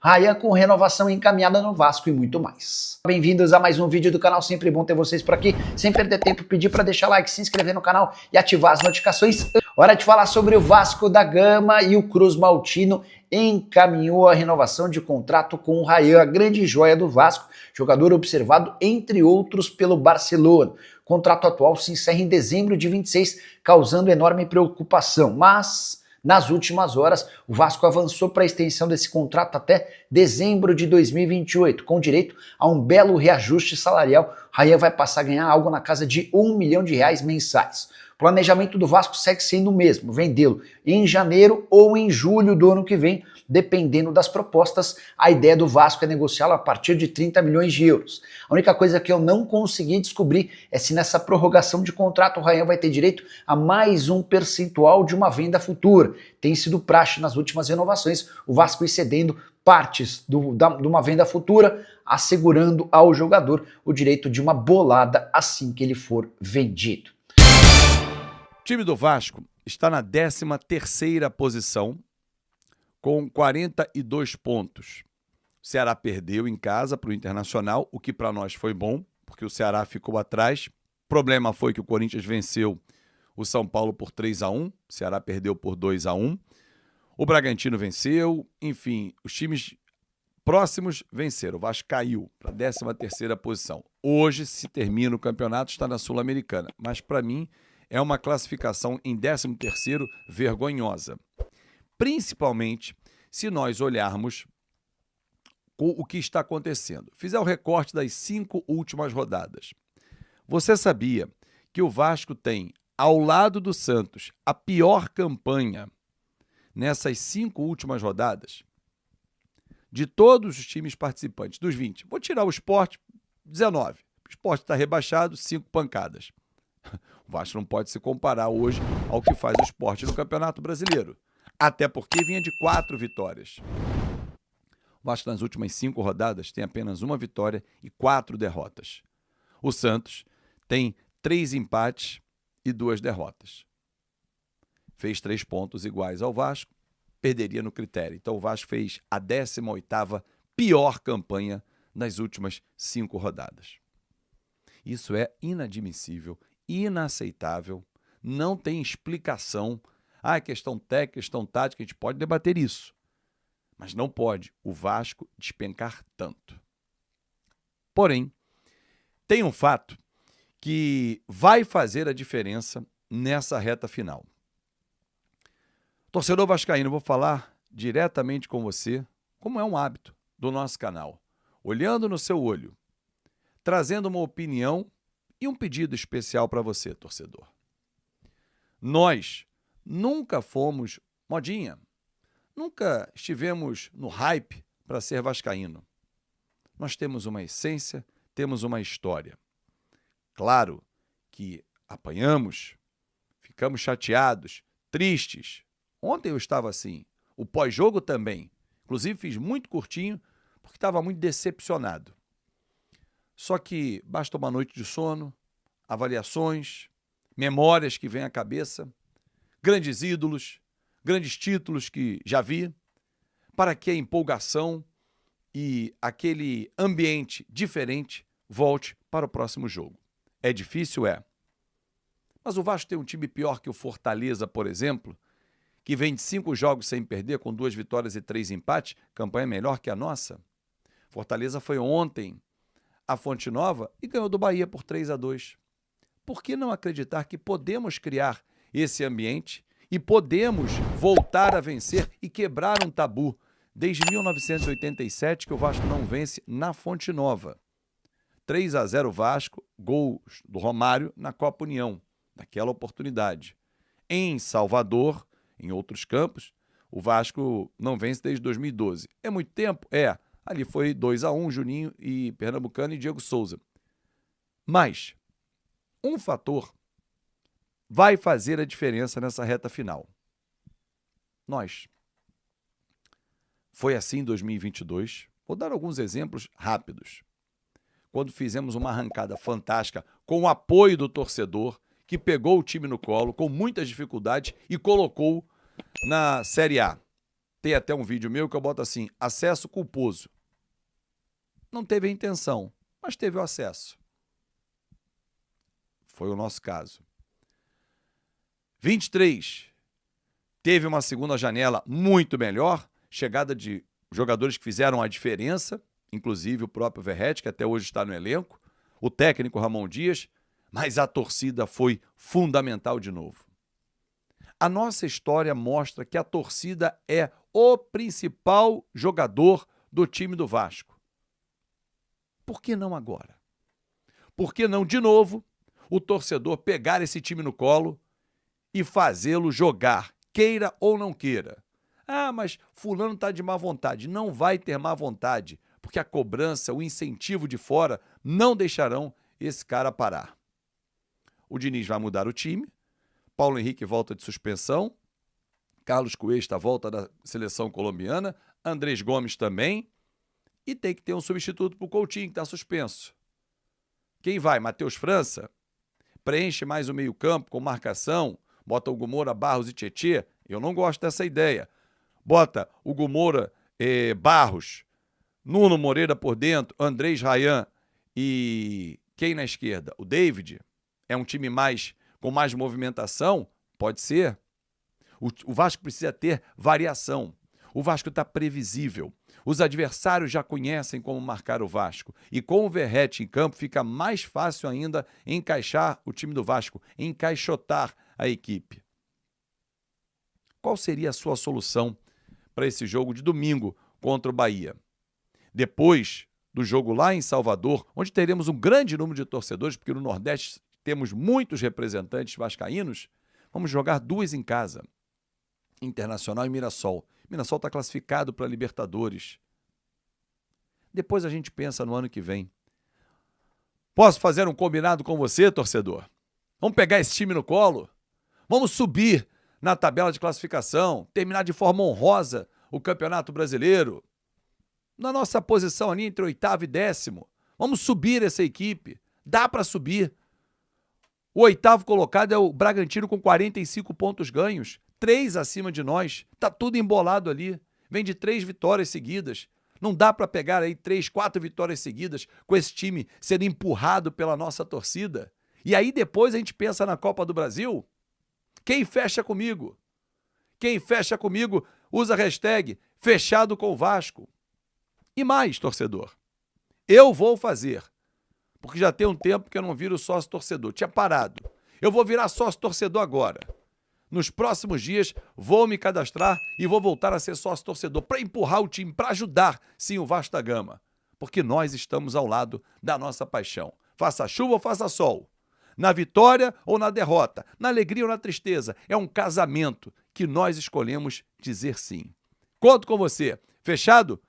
Rayan com renovação encaminhada no Vasco e muito mais. Bem-vindos a mais um vídeo do canal, sempre bom ter vocês por aqui. Sem perder tempo, pedir para deixar like, se inscrever no canal e ativar as notificações. Hora de falar sobre o Vasco da Gama e o Cruz Maltino encaminhou a renovação de contrato com o Rayan, a grande joia do Vasco, jogador observado, entre outros, pelo Barcelona. O contrato atual se encerra em dezembro de 26, causando enorme preocupação, mas nas últimas horas, o Vasco avançou para a extensão desse contrato até dezembro de 2028, com direito a um belo reajuste salarial. Rayan vai passar a ganhar algo na casa de R$1 milhão mensais. O planejamento do Vasco segue sendo o mesmo, vendê-lo em janeiro ou em julho do ano que vem, dependendo das propostas. A ideia do Vasco é negociá-lo a partir de 30 milhões de euros. A única coisa que eu não consegui descobrir é se nessa prorrogação de contrato o Rayan vai ter direito a mais um percentual de uma venda futura. Tem sido praxe nas últimas renovações, o Vasco ir cedendo partes de uma venda futura, assegurando ao jogador o direito de uma bolada assim que ele for vendido. O time do Vasco está na 13ª posição, com 42 pontos. O Ceará perdeu em casa para o Internacional, o que para nós foi bom, porque o Ceará ficou atrás. O problema foi que o Corinthians venceu o São Paulo por 3-1, o Ceará perdeu por 2-1. O Bragantino venceu, enfim, os times próximos venceram. O Vasco caiu para a 13ª posição. Hoje, se termina o campeonato, está na Sul-Americana, mas para mim é uma classificação em 13º vergonhosa. Principalmente se nós olharmos o que está acontecendo. Fizer o recorte das 5 últimas rodadas. Você sabia que o Vasco tem, ao lado do Santos, a pior campanha nessas 5 últimas rodadas? De todos os times participantes, dos 20. Vou tirar o Sport, 19. O Sport está rebaixado, 5 pancadas. O Vasco não pode se comparar hoje ao que faz o Sport no Campeonato Brasileiro. Até porque vinha de 4 vitórias. O Vasco nas últimas 5 rodadas tem apenas 1 vitória e 4 derrotas. O Santos tem 3 empates e 2 derrotas. Fez 3 pontos iguais ao Vasco, perderia no critério. Então o Vasco fez a 18ª pior campanha nas últimas 5 rodadas. Isso é inadmissível, inaceitável, não tem explicação. Questão técnica, questão tática, a gente pode debater isso. Mas não pode o Vasco despencar tanto. Porém, tem um fato que vai fazer a diferença nessa reta final. Torcedor vascaíno, vou falar diretamente com você, como é um hábito do nosso canal. Olhando no seu olho, trazendo uma opinião e um pedido especial para você, torcedor. Nós nunca fomos modinha, nunca estivemos no hype para ser vascaíno. Nós temos uma essência, temos uma história. Claro que apanhamos, ficamos chateados, tristes. Ontem eu estava assim, o pós-jogo também. Inclusive fiz muito curtinho, porque estava muito decepcionado. Só que basta uma noite de sono, avaliações, memórias que vêm à cabeça, grandes ídolos, grandes títulos que já vi, para que a empolgação e aquele ambiente diferente volte para o próximo jogo. É difícil? É. Mas o Vasco tem um time pior que o Fortaleza, por exemplo, que vem de 5 jogos sem perder, com 2 vitórias e 3 empates, campanha melhor que a nossa. Fortaleza foi ontem a Fonte Nova e ganhou do Bahia por 3-2. Por que não acreditar que podemos criar esse ambiente e podemos voltar a vencer e quebrar um tabu? Desde 1987 que o Vasco não vence na Fonte Nova. 3-0 Vasco, gols do Romário na Copa União, naquela oportunidade. Em Salvador, em outros campos, o Vasco não vence desde 2012. É muito tempo? É. Ali foi 2-1, Juninho e Pernambucano e Diego Souza. Mas um fator vai fazer a diferença nessa reta final. Nós. Foi assim em 2022. Vou dar alguns exemplos rápidos. Quando fizemos uma arrancada fantástica com o apoio do torcedor, que pegou o time no colo com muitas dificuldades e colocou na Série A. Tem até um vídeo meu que eu boto assim, acesso culposo. Não teve a intenção, mas teve o acesso. Foi o nosso caso. 23. Teve uma segunda janela muito melhor, chegada de jogadores que fizeram a diferença, inclusive o próprio Verratti, que até hoje está no elenco, o técnico Ramon Dias, mas a torcida foi fundamental de novo. A nossa história mostra que a torcida é o principal jogador do time do Vasco. Por que não agora? Por que não, de novo, o torcedor pegar esse time no colo e fazê-lo jogar, queira ou não queira? Ah, mas fulano está de má vontade. Não vai ter má vontade, porque a cobrança, o incentivo de fora não deixarão esse cara parar. O Diniz vai mudar o time, Paulo Henrique volta de suspensão, Carlos Cuesta volta da seleção colombiana, Andrés Gomes também, e tem que ter um substituto para o Coutinho, que está suspenso. Quem vai? Matheus França? Preenche mais o meio-campo com marcação, bota o Moura, Barros e Tietê? Eu não gosto dessa ideia. Bota o Moura, Barros, Nuno Moreira por dentro, Andrés Rayan e quem na esquerda? O David? É um time com mais movimentação? Pode ser. O Vasco precisa ter variação. O Vasco está previsível. Os adversários já conhecem como marcar o Vasco. E com o Verratti em campo fica mais fácil ainda encaixar o time do Vasco, encaixotar a equipe. Qual seria a sua solução para esse jogo de domingo contra o Bahia? Depois do jogo lá em Salvador, onde teremos um grande número de torcedores, porque no Nordeste temos muitos representantes vascaínos, vamos jogar 2 em casa, Internacional e Mirassol. Mirassol está classificado para a Libertadores. Depois a gente pensa no ano que vem. Posso fazer um combinado com você, torcedor? Vamos pegar esse time no colo? Vamos subir na tabela de classificação, terminar de forma honrosa o Campeonato Brasileiro, na nossa posição ali entre 8º e 10º. Vamos subir essa equipe. Dá para subir. O 8º colocado é o Bragantino com 45 pontos ganhos, 3 acima de nós. Tá tudo embolado ali. Vem de 3 vitórias seguidas. Não dá para pegar aí 3, 4 vitórias seguidas com esse time sendo empurrado pela nossa torcida. E aí depois a gente pensa na Copa do Brasil. Quem fecha comigo? Quem fecha comigo usa a hashtag fechado com o Vasco. E mais, torcedor, eu vou fazer, porque já tem um tempo que eu não viro sócio-torcedor, tinha parado. Eu vou virar sócio-torcedor agora. Nos próximos dias, vou me cadastrar e vou voltar a ser sócio-torcedor para empurrar o time, para ajudar, sim, o Vasco da Gama. Porque nós estamos ao lado da nossa paixão. Faça chuva ou faça sol. Na vitória ou na derrota, na alegria ou na tristeza. É um casamento que nós escolhemos dizer sim. Conto com você. Fechado?